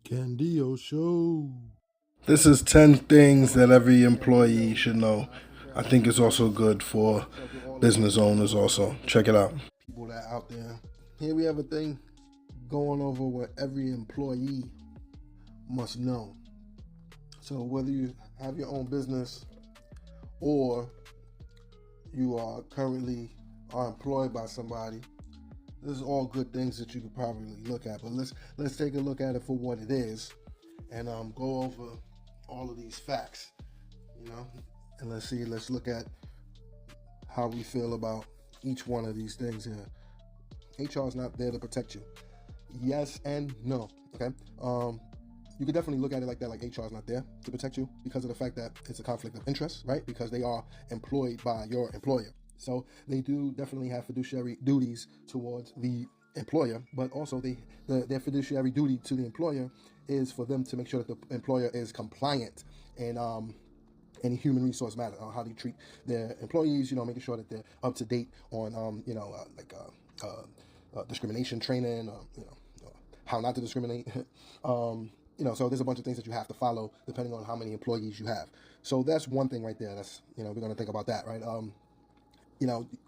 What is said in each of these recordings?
Candio Show. This is 10 things that every employee should know. I think it's also good for business owners also. Check it out. People that out there. Here we have a thing going over what every employee must know. So whether you have your own business or you are currently are employed by somebody, this is all good things that you could probably look at. But let's take a look at it for what it is and go over all of these facts, you know, and let's look at how we feel about each one of these things here. HR is not there to protect you. Yes and no. Okay. You could definitely look at it like that, like HR is not there to protect you because of the fact that it's a conflict of interest, right? Because they are employed by your employer. So they do definitely have fiduciary duties towards the employer, but also their fiduciary duty to the employer is for them to make sure that the employer is compliant and any human resource matter, how they treat their employees, making sure that they're up to date on, discrimination training, how not to discriminate. So there's a bunch of things that you have to follow depending on how many employees you have. So that's one thing right there. That's, we're going to think about that, right?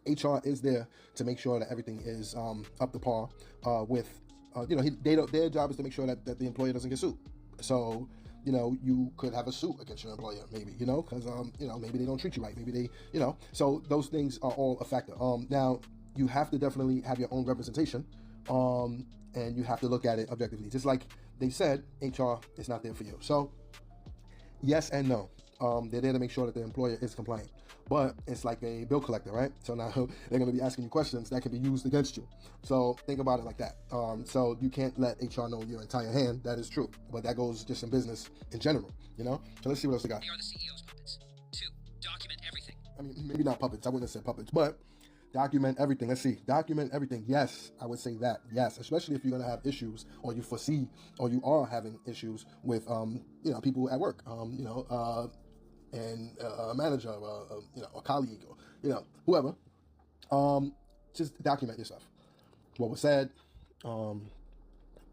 HR is there to make sure that everything is up to par with, their job is to make sure that the employer doesn't get sued. So, you could have a suit against your employer, maybe, because, maybe they don't treat you right. Maybe they, so those things are all a factor. Now, you have to definitely have your own representation, and you have to look at it objectively. Just like they said, HR is not there for you. So, yes and no. They're there to make sure that the employer is compliant. But it's like a bill collector, right? So now they're going to be asking you questions that can be used against you. So think about it like that. So you can't let HR know your entire hand. That is true. But that goes just in business in general, So let's see what else we got. They are the CEO's puppets. 2. Document everything. I mean, maybe not puppets. I wouldn't have said puppets, but document everything. Let's see. Document everything. Yes, I would say that. Yes, especially if you're going to have issues or you foresee or you are having issues with, people at work, and a manager, a colleague, or whoever. Just document yourself. What was said,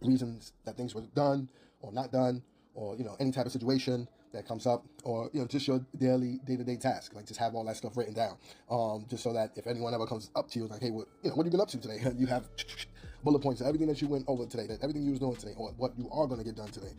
reasons that things were done or not done, or any type of situation that comes up, or just your daily day-to-day task. Like just have all that stuff written down, just so that if anyone ever comes up to you, like, hey, what have you been up to today? You have bullet points of everything that you went over today, that everything you was doing today, or what you are going to get done today.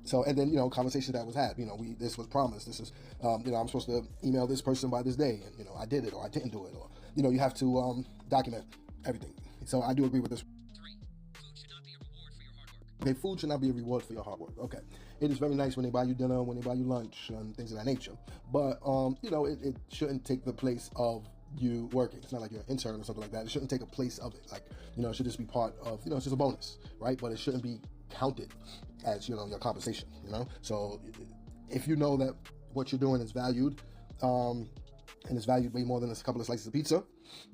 So, and then, conversation that was had, this was promised, this is, I'm supposed to email this person by this day, and, I did it, or I didn't do it, or, you have to document everything. So I do agree with this. 3. Food should not be a reward for your hard work. Okay, food should not be a reward for your hard work. Okay. It is very nice when they buy you dinner, when they buy you lunch, and things of that nature. But, it shouldn't take the place of you working. It's not like you're an intern or something like that. It shouldn't take a place of it. Like, it should just be part of, it's just a bonus, right? But it shouldn't be counted as, your compensation, So if you know that what you're doing is valued, and it's valued way more than a couple of slices of pizza,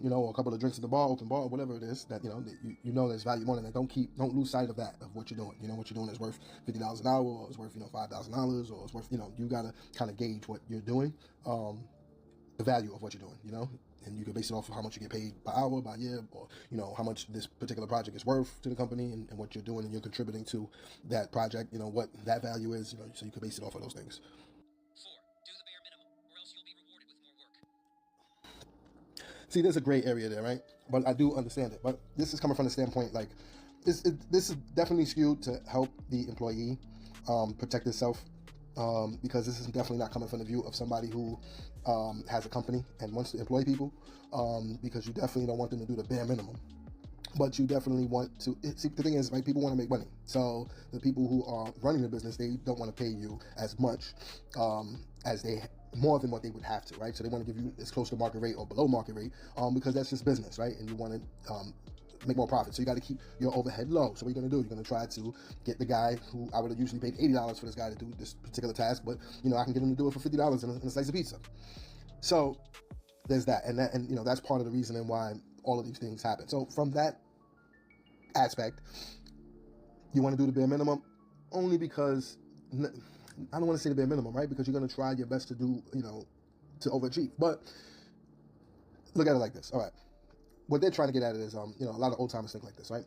or a couple of drinks at the bar, open bar, or whatever it is, that, you know there's value more than that. Don't lose sight of that, of what you're doing. What you're doing is worth $50 an hour, or it's worth, $5,000, or it's worth, you gotta kind of gauge what you're doing, the value of what you're doing, and you can base it off of how much you get paid by hour, by year, or how much this particular project is worth to the company, and what you're doing, and you're contributing to that project, what that value is, so you can base it off of those things. 4. Do the bare minimum, or else you'll be rewarded with more work. See, there's a gray area there, right? But I do understand it. But this is coming from the standpoint, like, this is definitely skewed to help the employee protect itself, because this is definitely not coming from the view of somebody who has a company and wants to employ people, because you definitely don't want them to do the bare minimum. But you definitely want to see, the thing is, right, people want to make money. So the people who are running the business, they don't want to pay you as much, as they more than what they would have to, right? So they want to give you as close to market rate or below market rate, because that's just business, right? And you want to make more profit. So you got to keep your overhead low. So what you're going to do, you're going to try to get the guy who I would have usually paid $80 for this guy to do this particular task, but I can get him to do it for $50 in a slice of pizza. So there's that, and that's part of the reasoning why all of these things happen. So from that aspect, you want to do the bare minimum only because, I don't want to say the bare minimum, right? Because you're going to try your best to do, to overachieve. But look at it like this. All right. What they're trying to get at it is, a lot of old timers think like this, right?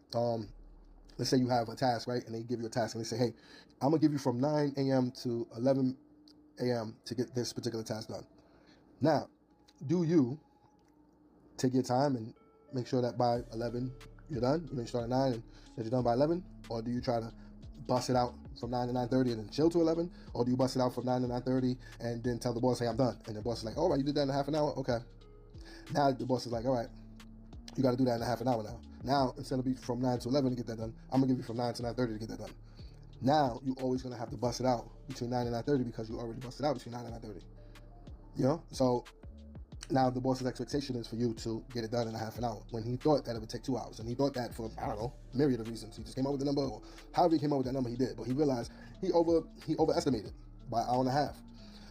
let's say you have a task, right? And they give you a task and they say, hey, I'm going to give you from 9 a.m. to 11 a.m. to get this particular task done. Now, do you take your time and make sure that by 11 you're done? You start at 9 and that you're done by 11? Or do you try to bust it out from 9 to 9:30 and then chill to 11? Or do you bust it out from 9 to 9:30 and then tell the boss, hey, I'm done? And the boss is like, all right, you did that in a half an hour? Okay. Now the boss is like, all right, you got to do that in a half an hour now. Now, instead of be from 9 to 11 to get that done, I'm going to give you from 9 to 9:30 to get that done. Now, you're always going to have to bust it out between 9 and 9:30 because you already busted out between 9 and 9:30. So now the boss's expectation is for you to get it done in a half an hour when he thought that it would take 2 hours. And he thought that for, I don't know, myriad of reasons. He just came up with the number, or however he came up with that number, he did. But he realized he overestimated by an hour and a half.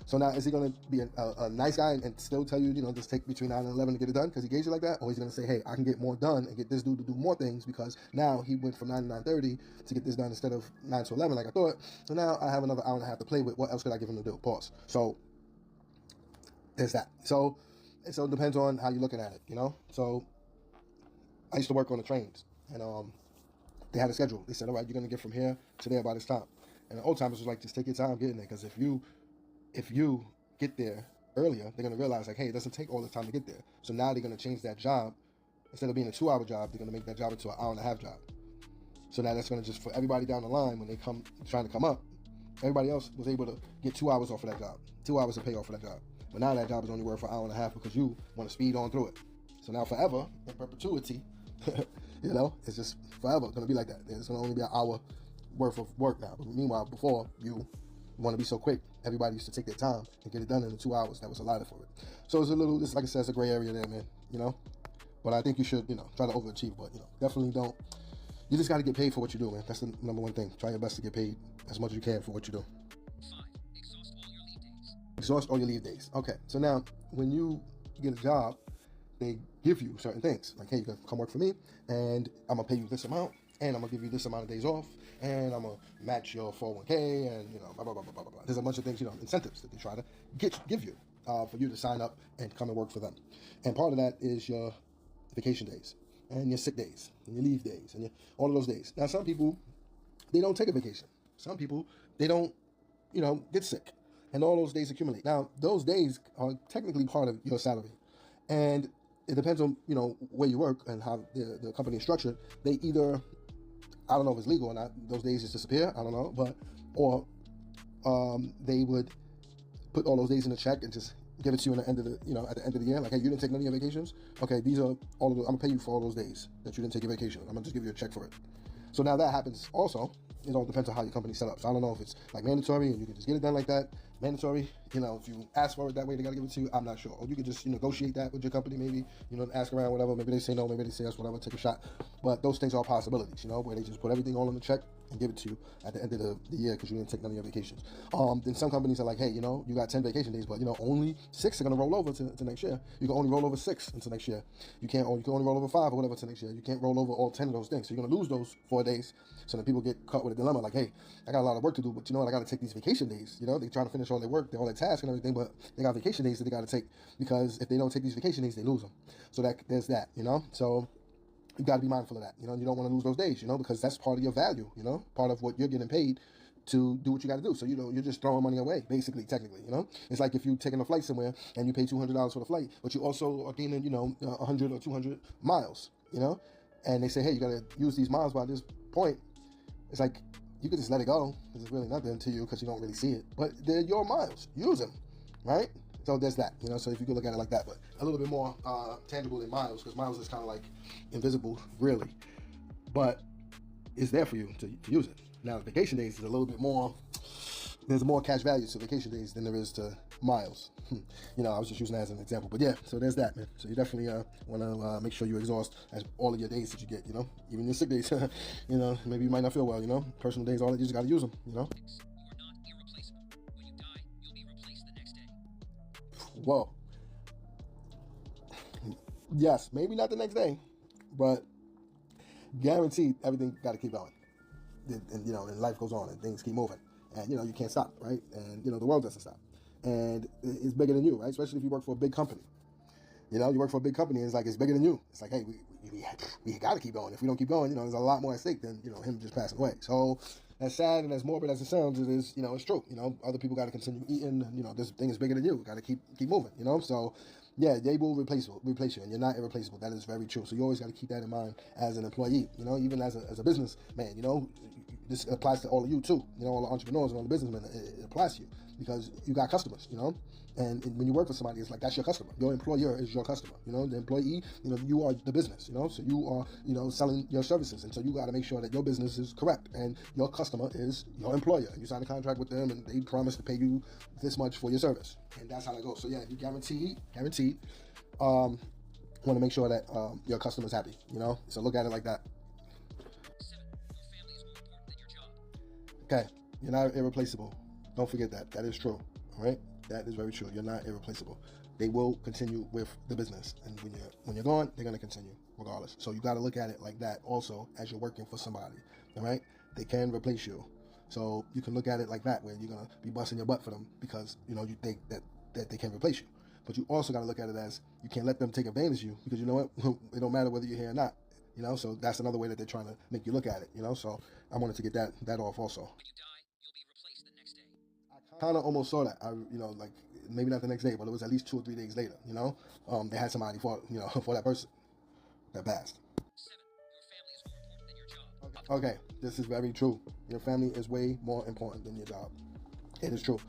So now, is he going to be a nice guy and still tell you, just take between 9 and 11 to get it done because he gauged it like that? Or he's going to say, hey, I can get more done and get this dude to do more things because now he went from 9 to 9:30 to get this done instead of 9 to 11 like I thought. So now I have another hour and a half to play with. What else could I give him to do? Pause. So there's that. So it depends on how you're looking at it, So I used to work on the trains, and they had a schedule. They said, all right, you're going to get from here to there by this time. And the old timers was like, just take your time getting there, because if you get there earlier, they're going to realize, like, hey, it doesn't take all the time to get there. So now they're going to change that job. Instead of being a 2-hour job, they're going to make that job into an hour and a half job. So now that's going to just, for everybody down the line, when they come trying to come up, everybody else was able to get 2 hours off of that job, 2 hours of pay off of that job. But now that job is only worth for an hour and a half because you want to speed on through it. So now forever, in perpetuity, it's just forever going to be like that. It's going to only be an hour worth of work now. But meanwhile, before, you want to be so quick. Everybody used to take their time and get it done in the 2 hours that was allotted for it. So it's like I said, it's a gray area there, man, But I think you should, try to overachieve. But, definitely don't. You just got to get paid for what you do, man. That's the number one thing. Try your best to get paid as much as you can for what you do. 5. Exhaust all your leave days. Okay, so now when you get a job, they give you certain things. Like, hey, you can come work for me, and I'm going to pay you this amount, and I'm going to give you this amount of days off, and I'm going to match your 401k, and, blah, blah, blah, blah, blah, blah. There's a bunch of things, incentives that they try to give you for you to sign up and come and work for them. And part of that is your vacation days, and your sick days, and your leave days, and all of those days. Now, some people, they don't take a vacation. Some people, they don't, get sick. And all those days accumulate. Now, those days are technically part of your salary. And it depends on, where you work and how the company is structured. They either, I don't know if it's legal or not, those days just disappear, I don't know, or they would put all those days in a check and just give it to you at the end of the year. Like, hey, you didn't take none of your vacations? Okay, these are all of the, I'm gonna pay you for all those days that you didn't take your vacation. I'm gonna just give you a check for it. So now that happens also. It all depends on how your company's set up. So I don't know if it's like mandatory and you can just get it done like that. Mandatory, if you ask for it that way, they gotta give it to you. I'm not sure. Or you can just negotiate that with your company, maybe, ask around, whatever. Maybe they say no, maybe they say yes, whatever, take a shot. But those things are possibilities, where they just put everything all on the check and give it to you at the end of the year because you didn't take none of your vacations. Then some companies are like, hey, you got 10 vacation days, but only 6 are gonna roll over to next year. You can only roll over 6 into next year. You can only roll over 5 or whatever to next year. You can't roll over all 10 of those things. So you're gonna lose those 4 days. So then people get caught with a dilemma, like, hey, I got a lot of work to do, but I gotta take these vacation days. They're trying to finish all their work, all their tasks and everything, but they got vacation days that they gotta take because if they don't take these vacation days, they lose them. So there's that, So you got to be mindful of that. You don't want to lose those days, because that's part of your value, part of what you're getting paid to do what you got to do. So, you're just throwing money away, basically, technically, It's like if you're taking a flight somewhere and you pay $200 for the flight, but you also are gaining, 100 or 200 miles, and they say, hey, you got to use these miles by this point. It's like, you can just let it go because it's really nothing to you because you don't really see it. But they're your miles. Use them, right? So there's that, so if you could look at it like that, but a little bit more tangible than miles, because miles is kind of like invisible, really, but it's there for you to use it. Now, vacation days is a little bit more, there's more cash value to vacation days than there is to miles. I was just using that as an example, but yeah, so there's that, man. So you definitely want to make sure you exhaust all of your days that you get, even your sick days, maybe you might not feel well, personal days, all that, you just got to use them, You are not irreplaceable. When you die, you'll be replaced the next day. Whoa. Yes, maybe not the next day, but guaranteed everything got to keep going. And life goes on and things keep moving. And, you can't stop, right? And, the world doesn't stop. And it's bigger than you, right? Especially if you work for a big company. You know, you work for a big company, and it's like it's bigger than you. It's like, hey, we got to keep going. If we don't keep going, you know, there's a lot more at stake than, you know, him just passing away. So as sad and as morbid as it sounds, it is, you know, it's true. You know, other people got to continue eating. You know, this thing is bigger than you. Got to keep moving. You know, so yeah, they will replace you, and you're not irreplaceable. That is very true. So you always got to keep that in mind as an employee. You know, even as a businessman. You know, this applies to all of you too. You know, all the entrepreneurs and all the businessmen. It applies to you because you got customers. You know. And when you work for somebody, it's like that's your customer. Your employer is your customer. You know, the employee, you know, you are the business, you know, so you are, you know, selling your services. And so you got to make sure that your business is correct. And your customer is your employer. You sign a contract with them and they promise to pay you this much for your service. And that's how that goes. So yeah, you guaranteed, want to make sure that your customer's happy, you know? So look at it like that. 7. Your family is more important than your job. Okay, you're not irreplaceable. Don't forget that. That is true, all right? That is very true. You're not irreplaceable. They will continue with the business, and when you're gone, they're gonna continue regardless. So you got to look at it like that also as you're working for somebody. All right, they can replace you, so you can look at it like that, where you're gonna be busting your butt for them because you know you think that they can replace you. But you also got to look at it as you can't let them take advantage of you because you know what? It don't matter whether you're here or not. You know, so that's another way that they're trying to make you look at it. You know, so I wanted to get that off also. When you die, you'll be replaced the next day. I kind of almost saw that. You know, like maybe not the next day, but it was at least 2 or 3 days later. You know, they had somebody for you know for that person that passed. 7. Your family is more important than your job. Okay, this is very true. Your family is way more important than your job. It is true.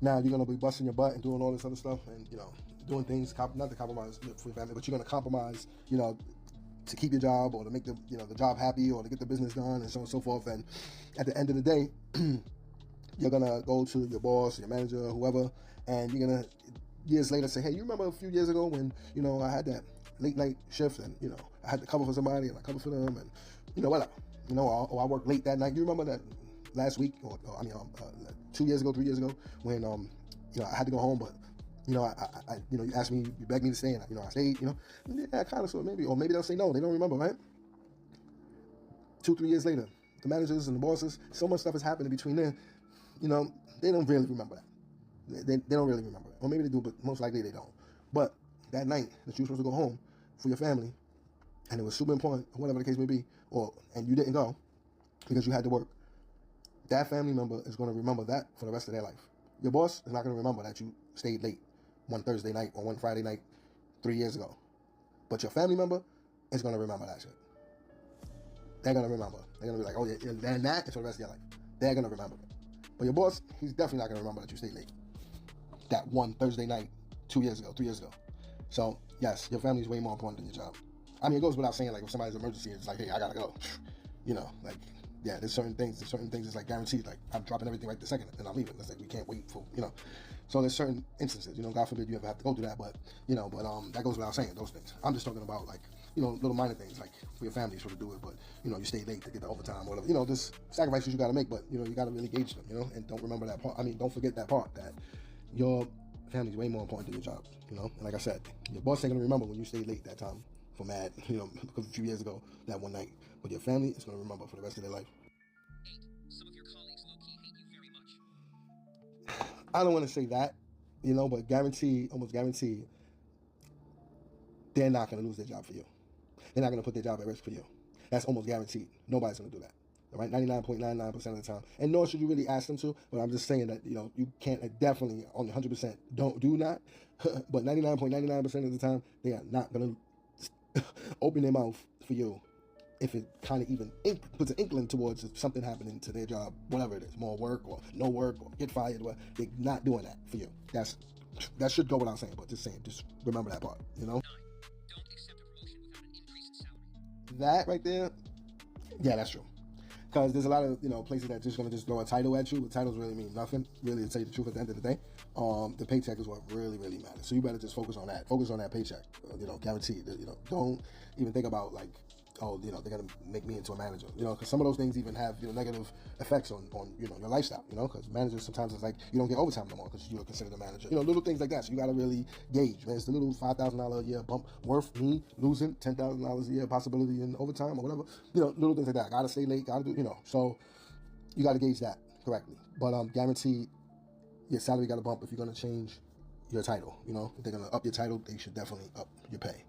Now you're gonna be busting your butt and doing all this other stuff, and you know, doing things not to compromise for your family, but you're gonna compromise, you know, to keep your job or to make the the job happy or to get the business done and so on and so forth. And at the end of the day, you're gonna go to your boss, your manager, whoever, and you're gonna years later say, hey, you remember a few years ago when you know I had that late night shift and you know I had to cover for somebody and I covered for them and you know whatever, you know, or I worked late that night. You remember that last week or 2 years ago, 3 years ago when you know I had to go home, but you know I you know you asked me, you begged me to stay, and you know I stayed. You know, yeah, kind of, sort of, maybe, or maybe they'll say no, they don't remember, right? 2-3 years later, the managers and the bosses, so much stuff has happened in between then. You know, they don't really remember that. They don't really remember it. Or maybe they do, but most likely they don't. But that night that you were supposed to go home for your family, and it was super important, whatever the case may be, and you didn't go because you had to work, that family member is going to remember that for the rest of their life. Your boss is not going to remember that you stayed late one Thursday night or one Friday night 3 years ago. But your family member is going to remember that shit. They're going to remember. They're going to be like, oh yeah, and that is for the rest of your life. They're going to remember it. But your boss, he's definitely not going to remember that you stayed late that one Thursday night 2 years ago, 3 years ago. So, yes, your family is way more important than your job. I mean, it goes without saying, like, if somebody's emergency, it's like, hey, I got to go. You know, like, yeah, there's certain things it's like guaranteed. Like, I'm dropping everything right this second and I'm leaving. It's like, we can't wait for, you know. So there's certain instances, you know, God forbid you ever have to go through that, but, you know, that goes without saying, those things. I'm just talking about, like, you know, little minor things, like for your family, you're supposed to do it, but, you know, you stay late to get the overtime or whatever. You know, there's sacrifices you got to make, but, you know, you got to really gauge them, you know, and don't remember that part. I mean, don't forget that part, that your family's way more important than your job, you know. And like I said, your boss ain't going to remember when you stayed late that time for mad, you know, because a few years ago, that one night. But your family is going to remember for the rest of their life. 8. Some of your colleagues low-key hate you very much. I don't want to say that, you know, but almost guaranteed, they're not going to lose their job for you. They're not going to put their job at risk for you. That's almost guaranteed. Nobody's going to do that. All right, 99.99% of the time. And nor should you really ask them to, but I'm just saying that, you know, you can't definitely, only 100% don't do that. But 99.99% of the time, they are not going to open their mouth for you if it kind of even puts an inkling towards something happening to their job, whatever it is, more work or no work or get fired. Or they're not doing that for you. That should go without saying, but just saying, just remember that part, you know? 9. Don't accept a promotion without an increase in salary. That right there, yeah, that's true. Because there's a lot of, you know, places that just going to just throw a title at you, but titles really mean nothing, really, to tell you the truth at the end of the day. The paycheck is what really, really matters. So you better just focus on that. Focus on that paycheck, you know, guaranteed. You know, don't even think about, like, oh, you know, they're going to make me into a manager, you know, because some of those things even have, you know, negative effects on you know, your lifestyle, you know, because managers sometimes it's like you don't get overtime no more because you're considered a manager, you know, little things like that. So you got to really gauge, man. It's the little $5,000 a year bump worth me losing $10,000 a year possibility in overtime or whatever, you know, little things like that. I got to stay late, got to do, you know, so you got to gauge that correctly. But guaranteed your salary got to bump if you're going to change your title. You know, if they're gonna up your title, they should definitely up your pay.